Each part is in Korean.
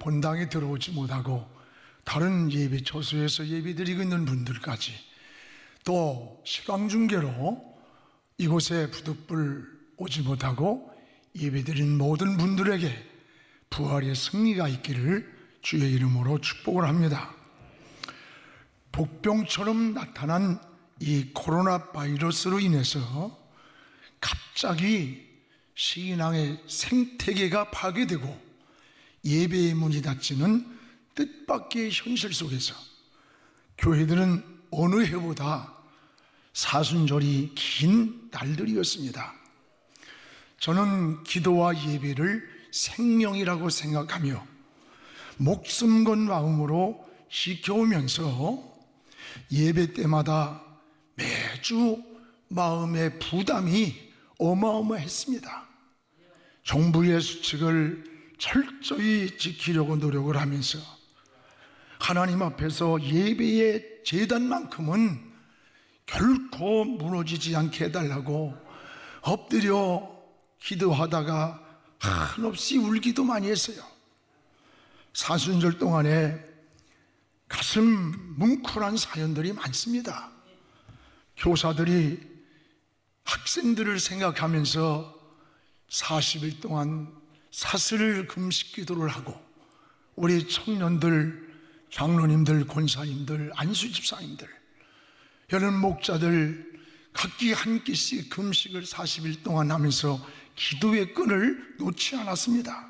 본당에 들어오지 못하고 다른 예배 처소에서 예배드리고 있는 분들까지, 또 실황중계로 이곳에 부득불 오지 못하고 예배드린 모든 분들에게 부활의 승리가 있기를 주의 이름으로 축복을 합니다. 복병처럼 나타난 이 코로나 바이러스로 인해서 갑자기 신앙의 생태계가 파괴되고 예배의 문이 닫히는 뜻밖의 현실 속에서 교회들은 어느 해보다 사순절이 긴 날들이었습니다. 저는 기도와 예배를 생명이라고 생각하며 목숨 건 마음으로 지켜오면서 예배 때마다 매주 마음의 부담이 어마어마했습니다. 정부의 수칙을 철저히 지키려고 노력을 하면서 하나님 앞에서 예배의 제단만큼은 결코 무너지지 않게 해달라고 엎드려 기도하다가 한없이 울기도 많이 했어요. 사순절 동안에 가슴 뭉클한 사연들이 많습니다. 교사들이 학생들을 생각하면서 40일 동안 사슬 금식 기도를 하고, 우리 청년들, 장로님들, 권사님들, 안수집사님들, 여러 목자들 각기 한 끼씩 금식을 40일 동안 하면서 기도의 끈을 놓지 않았습니다.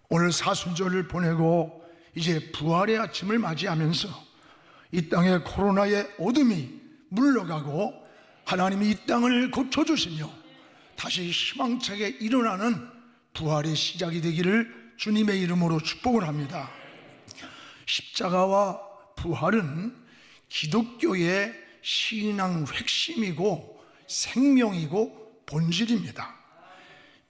오늘 사순절을 보내고 이제 부활의 아침을 맞이하면서 이 땅의 코로나의 어둠이 물러가고 하나님이 이 땅을 고쳐주시며 다시 희망차게 일어나는 부활의 시작이 되기를 주님의 이름으로 축복을 합니다. 십자가와 부활은 기독교의 신앙 핵심이고 생명이고 본질입니다.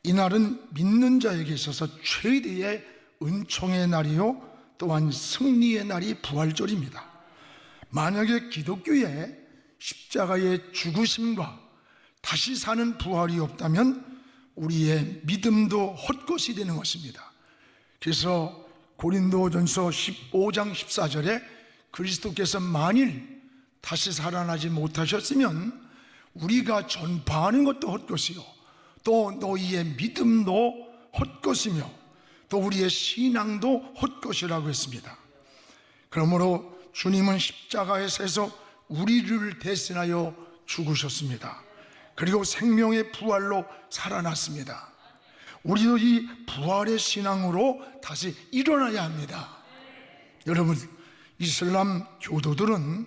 이날은 믿는 자에게 있어서 최대의 은총의 날이요 또한 승리의 날이 부활절입니다. 만약에 기독교에 십자가의 죽으심과 다시 사는 부활이 없다면 우리의 믿음도 헛것이 되는 것입니다. 그래서 고린도전서 15장 14절에 그리스도께서 만일 다시 살아나지 못하셨으면 우리가 전파하는 것도 헛것이요 또 너희의 믿음도 헛것이며 또 우리의 신앙도 헛것이라고 했습니다. 그러므로 주님은 십자가에서 우리를 대신하여 죽으셨습니다. 그리고 생명의 부활로 살아났습니다. 우리도 이 부활의 신앙으로 다시 일어나야 합니다. 여러분, 이슬람 교도들은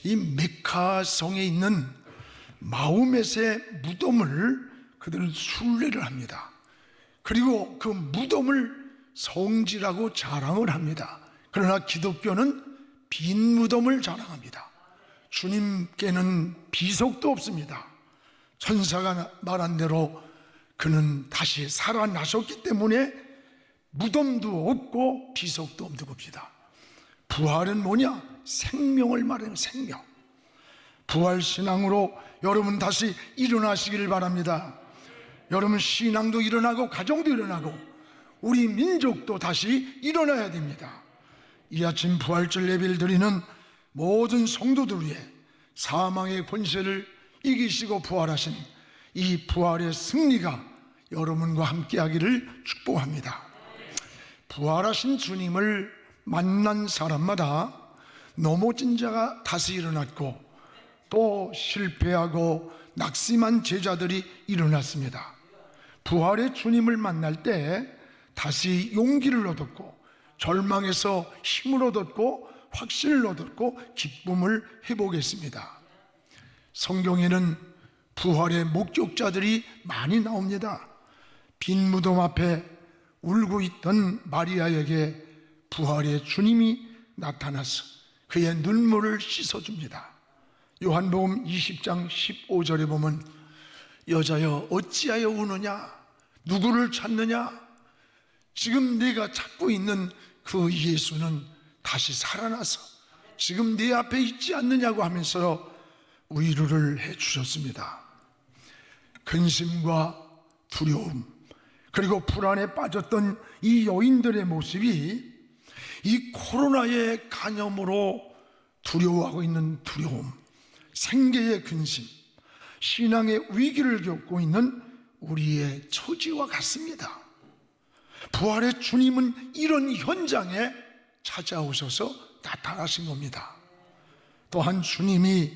이 메카성에 있는 마호멧의 무덤을 그들은 순례를 합니다. 그리고 그 무덤을 성지라고 자랑을 합니다. 그러나 기독교는 빈 무덤을 자랑합니다. 주님께는 비석도 없습니다. 천사가 말한 대로 그는 다시 살아나셨기 때문에 무덤도 없고 비석도 없는 겁니다. 부활은 뭐냐? 생명을 말하는 생명. 부활신앙으로 여러분 다시 일어나시기를 바랍니다. 여러분 신앙도 일어나고 가정도 일어나고 우리 민족도 다시 일어나야 됩니다. 이 아침 부활절 예배를 드리는 모든 성도들 위해 사망의 권세를 이기시고 부활하신 이 부활의 승리가 여러분과 함께하기를 축복합니다. 부활하신 주님을 만난 사람마다 넘어진 자가 다시 일어났고 또 실패하고 낙심한 제자들이 일어났습니다. 부활의 주님을 만날 때 다시 용기를 얻었고 절망에서 힘을 얻었고 확신을 얻었고 기쁨을 회복했습니다. 성경에는 부활의 목격자들이 많이 나옵니다. 빈 무덤 앞에 울고 있던 마리아에게 부활의 주님이 나타나서 그의 눈물을 씻어줍니다. 요한복음 20장 15절에 보면 여자여 어찌하여 우느냐? 누구를 찾느냐? 지금 내가 찾고 있는 그 예수는 다시 살아나서 지금 내 앞에 있지 않느냐고 하면서 위로를 해주셨습니다. 근심과 두려움 그리고 불안에 빠졌던 이 여인들의 모습이 이 코로나의 간염으로 두려워하고 있는 두려움, 생계의 근심, 신앙의 위기를 겪고 있는 우리의 처지와 같습니다. 부활의 주님은 이런 현장에 찾아오셔서 나타나신 겁니다. 또한 주님이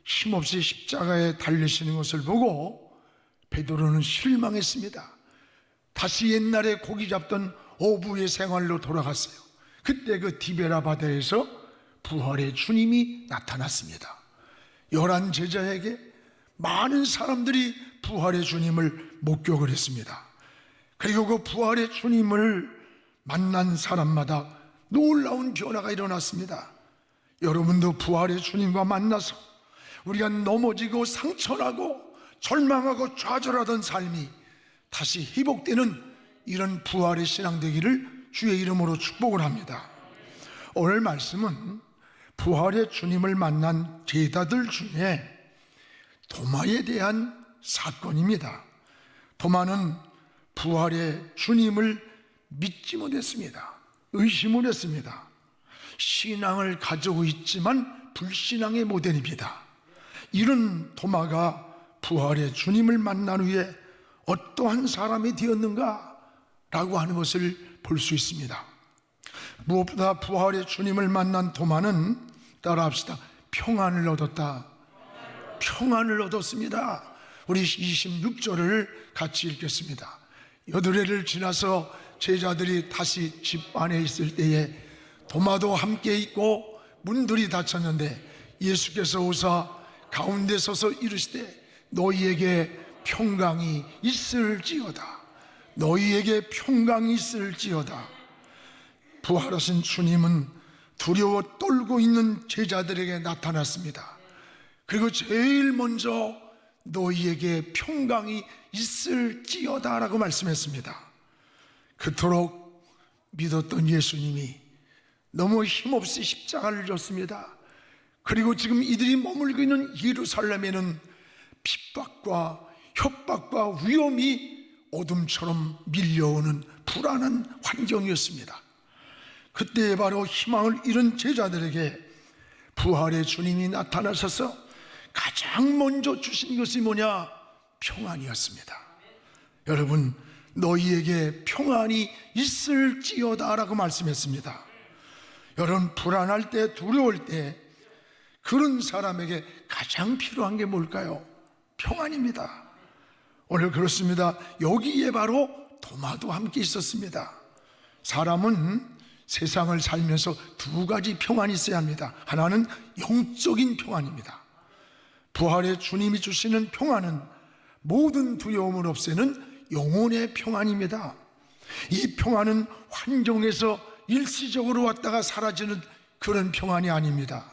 힘없이 십자가에 달리시는 것을 보고 베드로는 실망했습니다. 다시 옛날에 고기 잡던 어부의 생활로 돌아갔어요. 그때 그 디베라 바다에서 부활의 주님이 나타났습니다. 11 제자에게 많은 사람들이 부활의 주님을 목격을 했습니다. 그리고 그 부활의 주님을 만난 사람마다 놀라운 변화가 일어났습니다. 여러분도 부활의 주님과 만나서 우리가 넘어지고 상처나고 절망하고 좌절하던 삶이 다시 회복되는 이런 부활의 신앙 되기를 주의 이름으로 축복을 합니다. 오늘 말씀은 부활의 주님을 만난 제자들 중에 도마에 대한 사건입니다. 도마는 부활의 주님을 믿지 못했습니다. 의심을 했습니다. 신앙을 가지고 있지만 불신앙의 모델입니다. 이런 도마가 부활의 주님을 만난 후에 어떠한 사람이 되었는가 라고 하는 것을 볼 수 있습니다. 무엇보다 부활의 주님을 만난 도마는, 따라합시다, 평안을 얻었다. 평안을 얻었습니다. 우리 26절을 같이 읽겠습니다. 8회를 지나서 제자들이 다시 집 안에 있을 때에 도마도 함께 있고 문들이 닫혔는데 예수께서 오사 가운데 서서 이르시되 너희에게 평강이 있을지어다. 너희에게 평강이 있을지어다. 부활하신 주님은 두려워 떨고 있는 제자들에게 나타났습니다. 그리고 제일 먼저 너희에게 평강이 있을지어다 라고 말씀했습니다. 그토록 믿었던 예수님이 너무 힘없이 십자가를 졌습니다. 그리고 지금 이들이 머물고 있는 예루살렘에는 핍박과 협박과 위험이 어둠처럼 밀려오는 불안한 환경이었습니다. 그때 바로 희망을 잃은 제자들에게 부활의 주님이 나타나셔서 가장 먼저 주신 것이 뭐냐? 평안이었습니다. 여러분, 너희에게 평안이 있을지어다 라고 말씀했습니다. 여러분, 불안할 때, 두려울 때 그런 사람에게 가장 필요한 게 뭘까요? 평안입니다. 오늘 그렇습니다. 여기에 바로 도마도 함께 있었습니다. 사람은 세상을 살면서 2가지 평안이 있어야 합니다. 하나는 영적인 평안입니다. 부활의 주님이 주시는 평안은 모든 두려움을 없애는 영혼의 평안입니다. 이 평안은 환경에서 일시적으로 왔다가 사라지는 그런 평안이 아닙니다.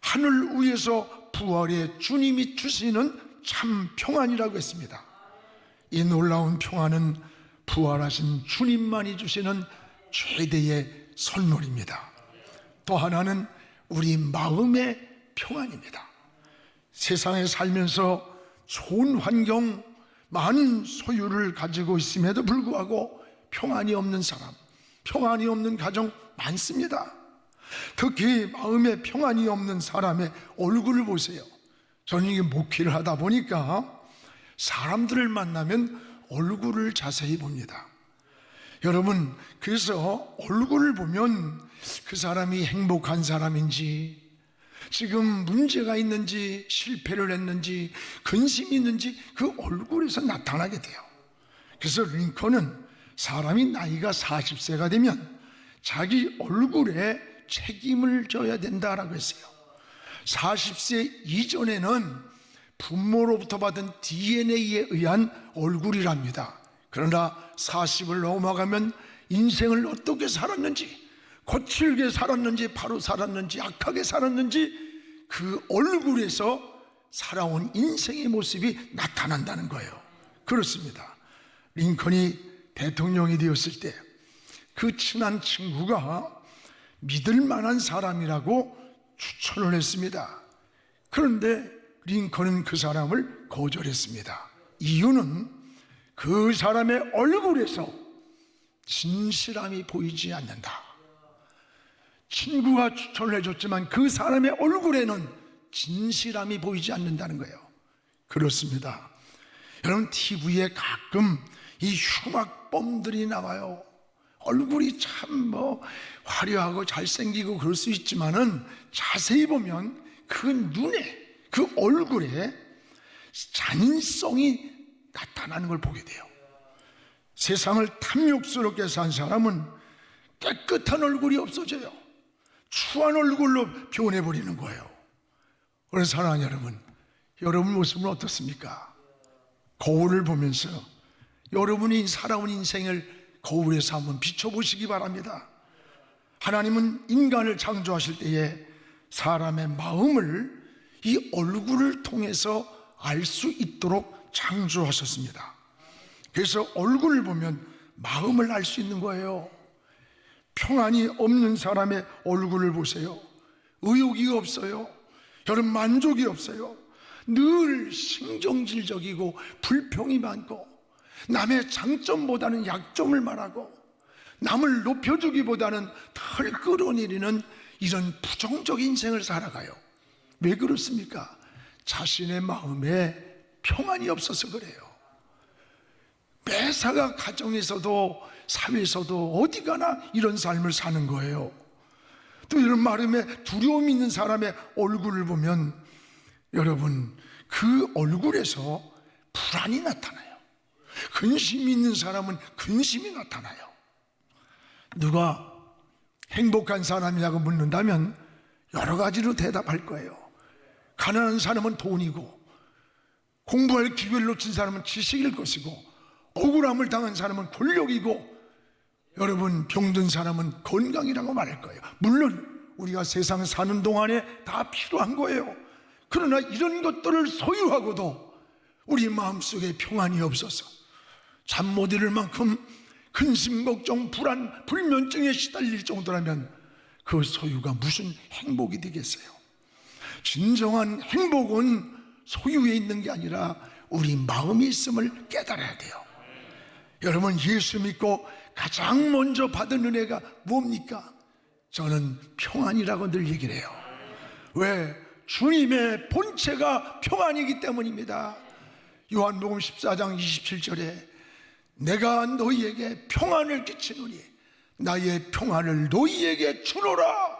하늘 위에서 부활의 주님이 주시는 참 평안이라고 했습니다. 이 놀라운 평안은 부활하신 주님만이 주시는 최대의 선물입니다. 또 하나는 우리 마음의 평안입니다. 세상에 살면서 좋은 환경, 많은 소유를 가지고 있음에도 불구하고 평안이 없는 사람, 평안이 없는 가정 많습니다. 특히 마음에 평안이 없는 사람의 얼굴을 보세요. 저는 이게 목회를 하다 보니까 사람들을 만나면 얼굴을 자세히 봅니다. 여러분, 그래서 얼굴을 보면 그 사람이 행복한 사람인지, 지금 문제가 있는지, 실패를 했는지, 근심이 있는지 그 얼굴에서 나타나게 돼요. 그래서 링컨은 사람이 나이가 40세가 되면 자기 얼굴에 책임을 져야 된다라고 했어요. 40세 이전에는 부모로부터 받은 DNA에 의한 얼굴이랍니다. 그러나 40을 넘어가면 인생을 어떻게 살았는지, 거칠게 살았는지, 바로 살았는지, 악하게 살았는지 그 얼굴에서 살아온 인생의 모습이 나타난다는 거예요. 그렇습니다. 링컨이 대통령이 되었을 때 그 친한 친구가 믿을 만한 사람이라고 추천을 했습니다. 그런데 링컨은 그 사람을 거절했습니다. 이유는 그 사람의 얼굴에서 진실함이 보이지 않는다. 친구가 추천을 해줬지만 그 사람의 얼굴에는 진실함이 보이지 않는다는 거예요. 그렇습니다. 여러분, TV에 가끔 이 흉악범들이 나와요. 얼굴이 참 화려하고 잘생기고 그럴 수 있지만은 자세히 보면 그 눈에, 그 얼굴에 잔인성이 나타나는 걸 보게 돼요. 세상을 탐욕스럽게 산 사람은 깨끗한 얼굴이 없어져요. 추한 얼굴로 변해버리는 거예요. 그래서 사랑하는 여러분, 여러분 모습은 어떻습니까? 거울을 보면서 여러분이 살아온 인생을 거울에서 한번 비춰보시기 바랍니다. 하나님은 인간을 창조하실 때에 사람의 마음을 이 얼굴을 통해서 알 수 있도록 창조하셨습니다. 그래서 얼굴을 보면 마음을 알 수 있는 거예요. 평안이 없는 사람의 얼굴을 보세요. 의욕이 없어요. 여러분, 만족이 없어요. 늘 신경질적이고 불평이 많고 남의 장점보다는 약점을 말하고 남을 높여주기보다는 덜 끌어내리는 이런 부정적인 인생을 살아가요. 왜 그렇습니까? 자신의 마음에 평안이 없어서 그래요. 매사가 가정에서도 사회에서도 어디 가나 이런 삶을 사는 거예요. 또 이런 마음에 두려움이 있는 사람의 얼굴을 보면 여러분, 그 얼굴에서 불안이 나타나요. 근심이 있는 사람은 근심이 나타나요. 누가 행복한 사람이냐고 묻는다면 여러 가지로 대답할 거예요. 가난한 사람은 돈이고, 공부할 기회를 놓친 사람은 지식일 것이고, 억울함을 당한 사람은 권력이고, 여러분, 병든 사람은 건강이라고 말할 거예요. 물론 우리가 세상 사는 동안에 다 필요한 거예요. 그러나 이런 것들을 소유하고도 우리 마음속에 평안이 없어서 잠 못 이룰 만큼 근심, 걱정, 불안, 불면증에 시달릴 정도라면 그 소유가 무슨 행복이 되겠어요? 진정한 행복은 소유에 있는 게 아니라 우리 마음이 있음을 깨달아야 돼요. 여러분, 예수 믿고 가장 먼저 받은 은혜가 뭡니까? 저는 평안이라고 늘 얘기를 해요. 왜? 주님의 본체가 평안이기 때문입니다. 요한복음 14장 27절에 내가 너희에게 평안을 끼치노니 나의 평안을 너희에게 주노라.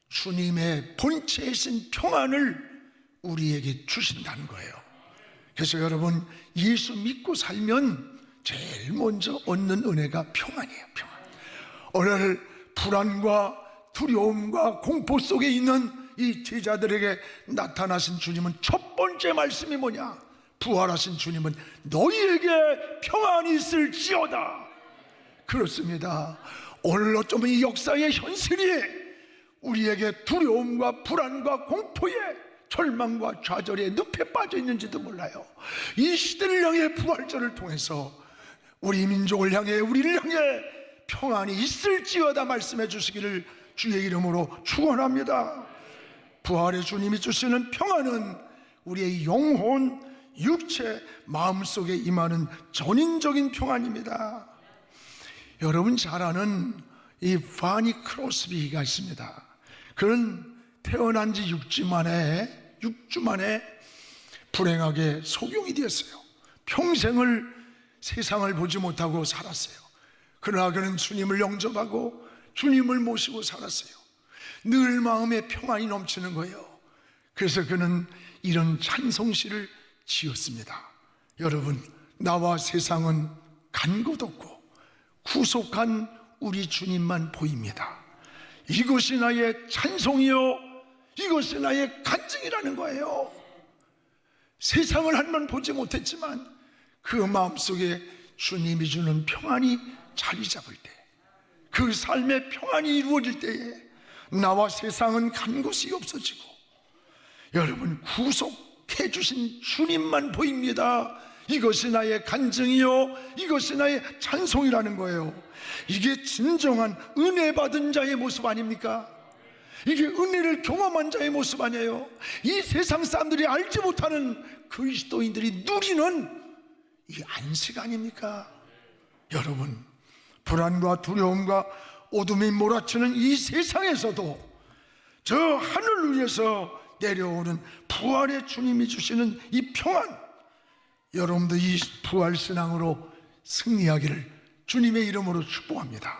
주님의 본체이신 평안을 우리에게 주신다는 거예요. 그래서 여러분, 예수 믿고 살면 제일 먼저 얻는 은혜가 평안이에요. 평안. 오늘 불안과 두려움과 공포 속에 있는 이 제자들에게 나타나신 주님은 첫 번째 말씀이 뭐냐? 부활하신 주님은 너희에게 평안이 있을지어다. 그렇습니다. 오늘 어쩌면 이 역사의 현실이 우리에게 두려움과 불안과 공포에 절망과 좌절에 늪에 빠져 있는지도 몰라요. 이 시대를 향해 부활절을 통해서 우리 민족을 향해, 우리를 향해 평안이 있을지어다 말씀해 주시기를 주의 이름으로 축원합니다. 부활의 주님이 주시는 평안은 우리의 영혼, 육체, 마음속에 임하는 전인적인 평안입니다. 여러분 잘 아는 이 파니 크로스비가 있습니다. 그는 태어난 지 6주 만에 불행하게 소경이 되었어요. 평생을 세상을 보지 못하고 살았어요. 그러나 그는 주님을 영접하고 주님을 모시고 살았어요. 늘 마음에 평안이 넘치는 거예요. 그래서 그는 이런 찬송시를 지었습니다. 여러분, 나와 세상은 간 곳 없고 구속한 우리 주님만 보입니다. 이것이 나의 찬송이요, 이것이 나의 간증이라는 거예요. 세상을 한 번 보지 못했지만 그 마음속에 주님이 주는 평안이 자리 잡을 때, 그 삶의 평안이 이루어질 때에 나와 세상은 간 곳이 없어지고 여러분, 구속해 주신 주님만 보입니다. 이것이 나의 간증이요, 이것이 나의 찬송이라는 거예요. 이게 진정한 은혜 받은 자의 모습 아닙니까? 이게 은혜를 경험한 자의 모습 아니에요? 이 세상 사람들이 알지 못하는 그리스도인들이 누리는 이 안식 아닙니까? 여러분, 불안과 두려움과 어둠이 몰아치는 이 세상에서도 저 하늘 위에서 내려오는 부활의 주님이 주시는 이 평안, 여러분도 이 부활신앙으로 승리하기를 주님의 이름으로 축복합니다.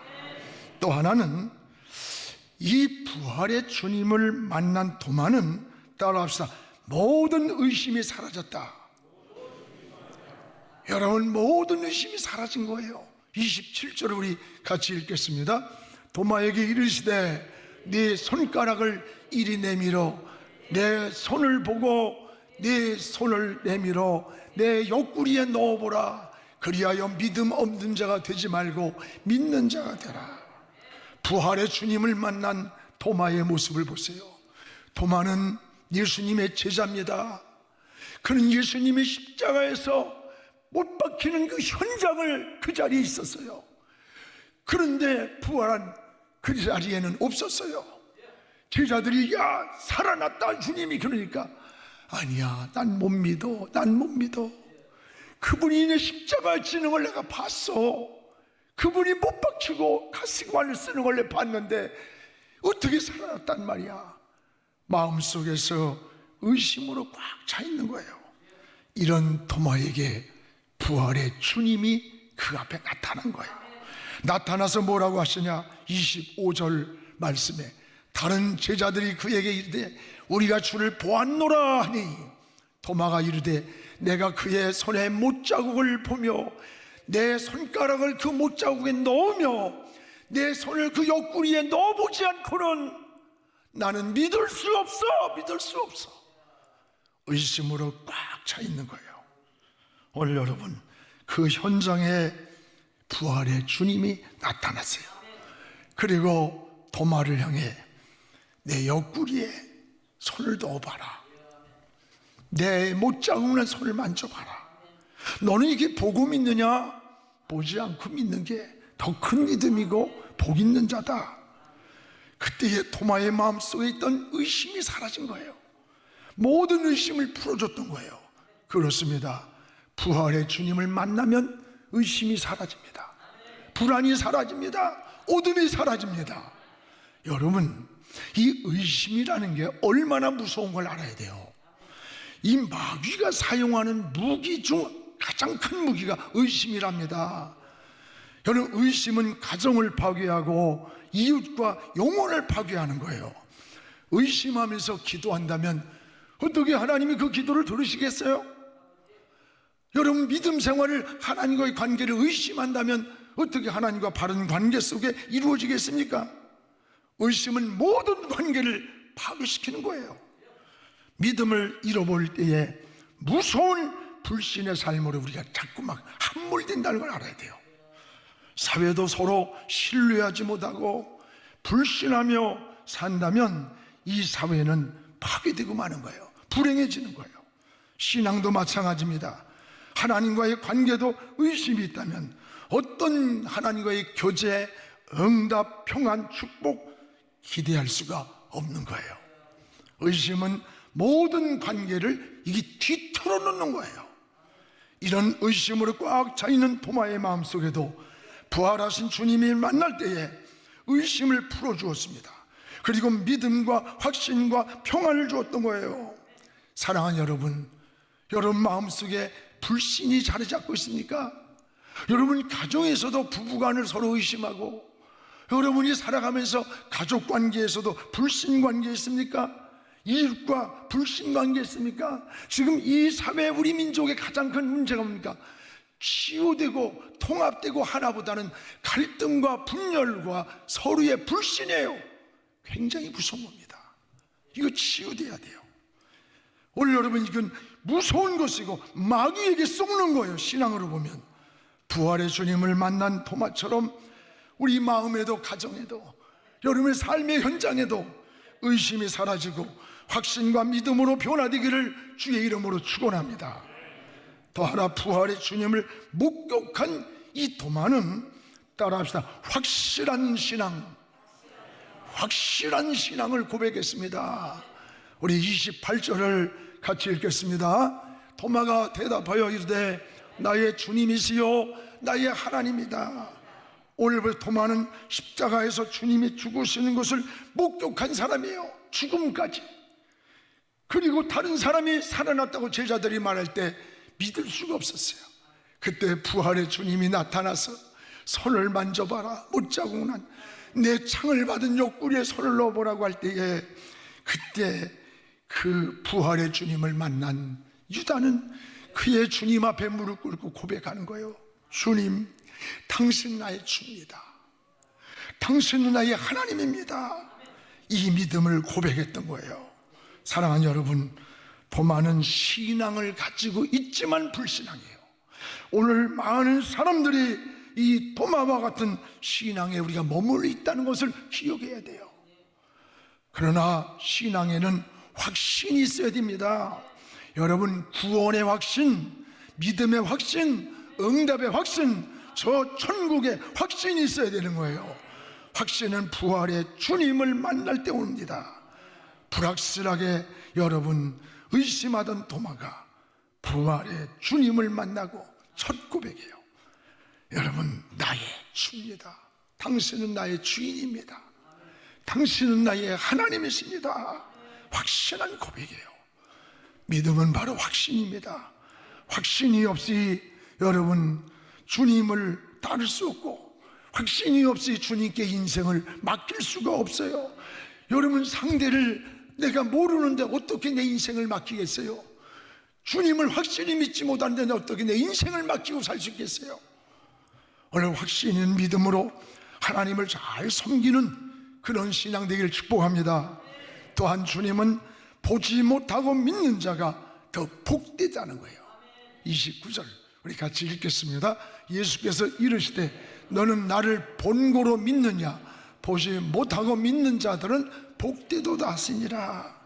또 하나는 이 부활의 주님을 만난 도마는, 따라합시다, 모든 의심이 사라졌다. 여러분, 모든 의심이 사라진 거예요. 27절을 우리 같이 읽겠습니다. 도마에게 이르시되 네 손가락을 이리 내밀어 내 손을 보고 네 손을 내밀어 내 옆구리에 넣어보라. 그리하여 믿음 없는 자가 되지 말고 믿는 자가 되라. 부활의 주님을 만난 도마의 모습을 보세요. 도마는 예수님의 제자입니다. 그는 예수님이 십자가에서 못 박히는 그 현장을 그 자리에 있었어요. 그런데 부활한 그 자리에는 없었어요. 제자들이 야 살아났다 주님이, 그러니까 아니야, 난 못 믿어, 난 못 믿어. 그분이 내 십자가에 지는 걸 내가 봤어. 그분이 못 박히고 가시관을 쓰는 걸 내가 봤는데 어떻게 살아났단 말이야. 마음속에서 의심으로 꽉 차 있는 거예요. 이런 도마에게 부활의 주님이 그 앞에 나타난 거예요. 나타나서 뭐라고 하시냐? 25절 말씀에 다른 제자들이 그에게 이르되 우리가 주를 보았노라 하니 도마가 이르되 내가 그의 손에 못자국을 보며 내 손가락을 그 못자국에 넣으며 내 손을 그 옆구리에 넣어보지 않고는 나는 믿을 수 없어, 믿을 수 없어. 의심으로 꽉 차 있는 거예요. 오늘 여러분, 그 현장에 부활의 주님이 나타났어요. 그리고 도마를 향해 내 옆구리에 손을 넣어봐라. 내 못자국 난 손을 만져봐라. 너는 이게 보고 믿느냐? 보지 않고 믿는 게 더 큰 믿음이고 복 있는 자다. 그때의 도마의 마음속에 있던 의심이 사라진 거예요. 모든 의심을 풀어줬던 거예요. 그렇습니다. 부활의 주님을 만나면 의심이 사라집니다. 불안이 사라집니다. 어둠이 사라집니다. 여러분, 이 의심이라는 게 얼마나 무서운 걸 알아야 돼요. 이 마귀가 사용하는 무기 중 가장 큰 무기가 의심이랍니다. 여러분, 의심은 가정을 파괴하고 이웃과 영혼을 파괴하는 거예요. 의심하면서 기도한다면 어떻게 하나님이 그 기도를 들으시겠어요? 여러분, 믿음 생활을, 하나님과의 관계를 의심한다면 어떻게 하나님과 바른 관계 속에 이루어지겠습니까? 의심은 모든 관계를 파괴시키는 거예요. 믿음을 잃어버릴 때에 무서운 불신의 삶으로 우리가 자꾸 막 함몰된다는 걸 알아야 돼요. 사회도 서로 신뢰하지 못하고 불신하며 산다면 이 사회는 파괴되고 마는 거예요. 불행해지는 거예요. 신앙도 마찬가지입니다. 하나님과의 관계도 의심이 있다면 어떤 하나님과의 교제, 응답, 평안, 축복 기대할 수가 없는 거예요. 의심은 모든 관계를 이게 뒤틀어 놓는 거예요. 이런 의심으로 꽉 차 있는 도마의 마음속에도 부활하신 주님이 만날 때에 의심을 풀어주었습니다. 그리고 믿음과 확신과 평안을 주었던 거예요. 사랑하는 여러분, 여러분 마음속에 불신이 자리 잡고 있습니까? 여러분 가정에서도 부부간을 서로 의심하고, 여러분이 살아가면서 가족관계에서도 불신관계 있습니까? 이웃과 불신관계 있습니까? 지금 이 사회, 우리 민족의 가장 큰 문제가 뭡니까? 치유되고 통합되고 하나보다는 갈등과 분열과 서로의 불신이에요. 굉장히 무서운 겁니다. 이거 치유돼야 돼요. 오늘 여러분, 이건 무서운 것이고 마귀에게 속는 거예요. 신앙으로 보면 부활의 주님을 만난 도마처럼 우리 마음에도 가정에도 여러분의 삶의 현장에도 의심이 사라지고 확신과 믿음으로 변화되기를 주의 이름으로 축원합니다. 더하나 부활의 주님을 목격한 이 도마는, 따라합시다, 확실한 신앙, 확실한 신앙을 고백했습니다. 우리 28절을 같이 읽겠습니다. 도마가 대답하여 이르되 나의 주님이시요 나의 하나님이다. 오늘부터 도마는 십자가에서 주님이 죽으시는 것을 목격한 사람이에요. 죽음까지. 그리고 다른 사람이 살아났다고 제자들이 말할 때 믿을 수가 없었어요. 그때 부활의 주님이 나타나서 손을 만져봐라, 못자국난 내 창을 받은 옆구리에 손을 넣어보라고 할 때에, 그때 그 부활의 주님을 만난 유다는 그의 주님 앞에 무릎 꿇고 고백하는 거예요. 주님, 당신 나의 주입니다. 당신은 나의 하나님입니다. 이 믿음을 고백했던 거예요. 사랑하는 여러분, 도마는 신앙을 가지고 있지만 불신앙이에요. 오늘 많은 사람들이 이 도마와 같은 신앙에 우리가 머물러 있다는 것을 기억해야 돼요. 그러나 신앙에는 확신이 있어야 됩니다. 여러분, 구원의 확신, 믿음의 확신, 응답의 확신, 저 천국의 확신이 있어야 되는 거예요. 확신은 부활의 주님을 만날 때 옵니다. 불확실하게 여러분 의심하던 도마가 부활의 주님을 만나고 첫 고백이에요. 여러분, 나의 주입니다. 당신은 나의 주인입니다. 당신은 나의 하나님이십니다. 확실한 고백이에요. 믿음은 바로 확신입니다. 확신이 없이 여러분 주님을 따를 수 없고, 확신이 없이 주님께 인생을 맡길 수가 없어요. 여러분, 상대를 내가 모르는데 어떻게 내 인생을 맡기겠어요? 주님을 확실히 믿지 못하는데 어떻게 내 인생을 맡기고 살 수 있겠어요? 오늘 확신 있는 믿음으로 하나님을 잘 섬기는 그런 신앙 되기를 축복합니다. 또한 주님은 보지 못하고 믿는 자가 더 복되다는 거예요. 29절 우리 같이 읽겠습니다. 예수께서 이르시되 너는 나를 본고로 믿느냐? 보지 못하고 믿는 자들은 복되도다 하시니라.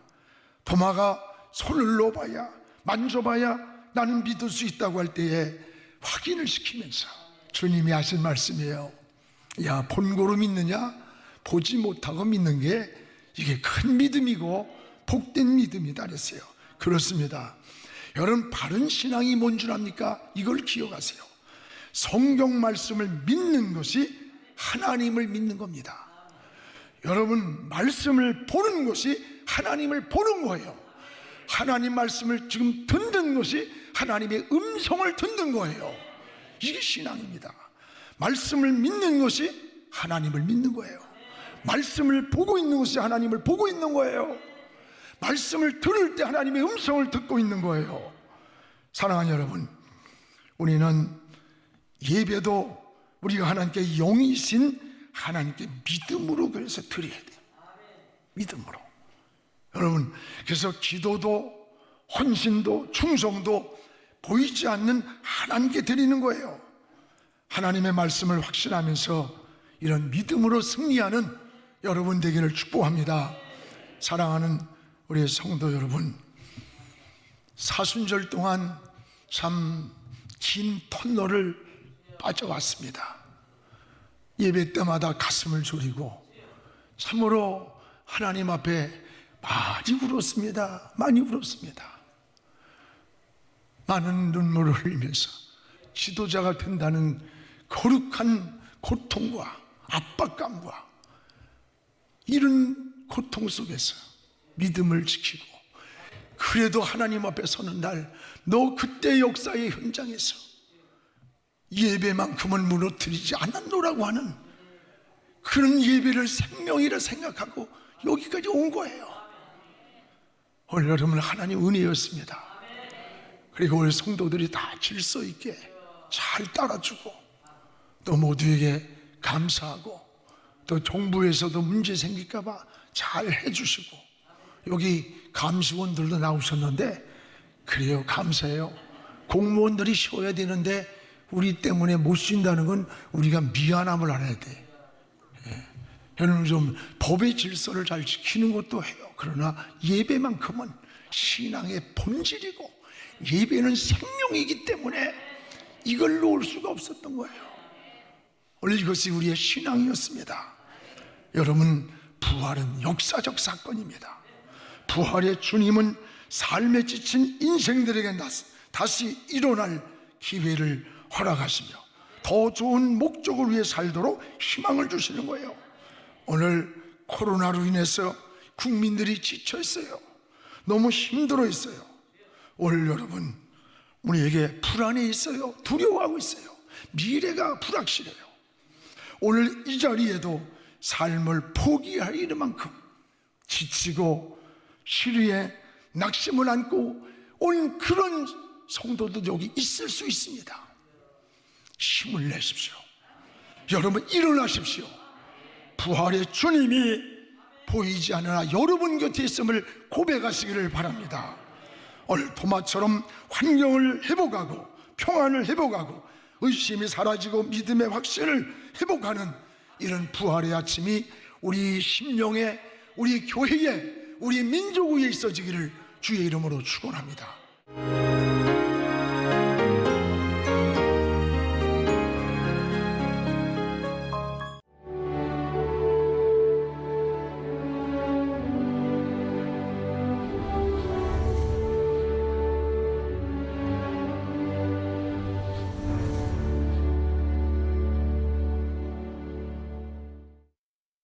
도마가 손을 넣어봐야, 만져봐야 나는 믿을 수 있다고 할 때에 확인을 시키면서 주님이 하신 말씀이에요. 야, 본고로 믿느냐? 보지 못하고 믿는 게 이게 큰 믿음이고 복된 믿음이다 그랬어요. 그렇습니다. 여러분, 바른 신앙이 뭔 줄 압니까? 이걸 기억하세요. 성경 말씀을 믿는 것이 하나님을 믿는 겁니다. 여러분, 말씀을 보는 것이 하나님을 보는 거예요. 하나님 말씀을 지금 듣는 것이 하나님의 음성을 듣는 거예요. 이게 신앙입니다. 말씀을 믿는 것이 하나님을 믿는 거예요. 말씀을 보고 있는 것이 하나님을 보고 있는 거예요. 말씀을 들을 때 하나님의 음성을 듣고 있는 거예요. 사랑하는 여러분, 우리는 예배도 우리가 하나님께 영이신 하나님께 믿음으로 그래서 드려야 돼요. 믿음으로. 여러분, 그래서 기도도 헌신도 충성도 보이지 않는 하나님께 드리는 거예요. 하나님의 말씀을 확신하면서 이런 믿음으로 승리하는 여러분 되기를 축복합니다. 사랑하는 우리 성도 여러분, 사순절 동안 참 긴 터널을 빠져왔습니다. 예배 때마다 가슴을 졸이고 참으로 하나님 앞에 많이 울었습니다. 많이 울었습니다. 많은 눈물을 흘리면서 지도자가 된다는 거룩한 고통과 압박감과 이런 고통 속에서 믿음을 지키고, 그래도 하나님 앞에 서는 날, 너 그때 역사의 현장에서 예배만큼은 무너뜨리지 않았노라고 하는 그런 예배를 생명이라 생각하고 여기까지 온 거예요. 오늘 여러분, 하나님 은혜였습니다. 그리고 우리 성도들이 다 질서 있게 잘 따라주고, 또 모두에게 감사하고, 또 정부에서도 문제 생길까봐 잘 해주시고, 여기 감시원들도 나오셨는데, 그래요, 감사해요. 공무원들이 쉬어야 되는데 우리 때문에 못 쉰다는 건 우리가 미안함을 알아야 돼. 여러분, 좀 법의 질서를 잘 지키는 것도 해요. 그러나 예배만큼은 신앙의 본질이고 예배는 생명이기 때문에 이걸 놓을 수가 없었던 거예요. 원래 이것이 우리의 신앙이었습니다. 여러분, 부활은 역사적 사건입니다. 부활의 주님은 삶에 지친 인생들에게 다시 일어날 기회를 허락하시며 더 좋은 목적을 위해 살도록 희망을 주시는 거예요. 오늘 코로나로 인해서 국민들이 지쳐 있어요. 너무 힘들어 있어요. 오늘 여러분, 우리에게 불안해 있어요. 두려워하고 있어요. 미래가 불확실해요. 오늘 이 자리에도 삶을 포기할 이만큼 지치고 시리에 낙심을 안고 온 그런 성도도 여기 있을 수 있습니다. 힘을 내십시오. 여러분 일어나십시오. 부활의 주님이 보이지 않으나 여러분 곁에 있음을 고백하시기를 바랍니다. 오늘 토마처럼 환경을 회복하고 평안을 회복하고 의심이 사라지고 믿음의 확신을 회복하는 이런 부활의 아침이 우리 심령에, 우리 교회에, 우리 민족 위에 있어지기를 주의 이름으로 축원합니다.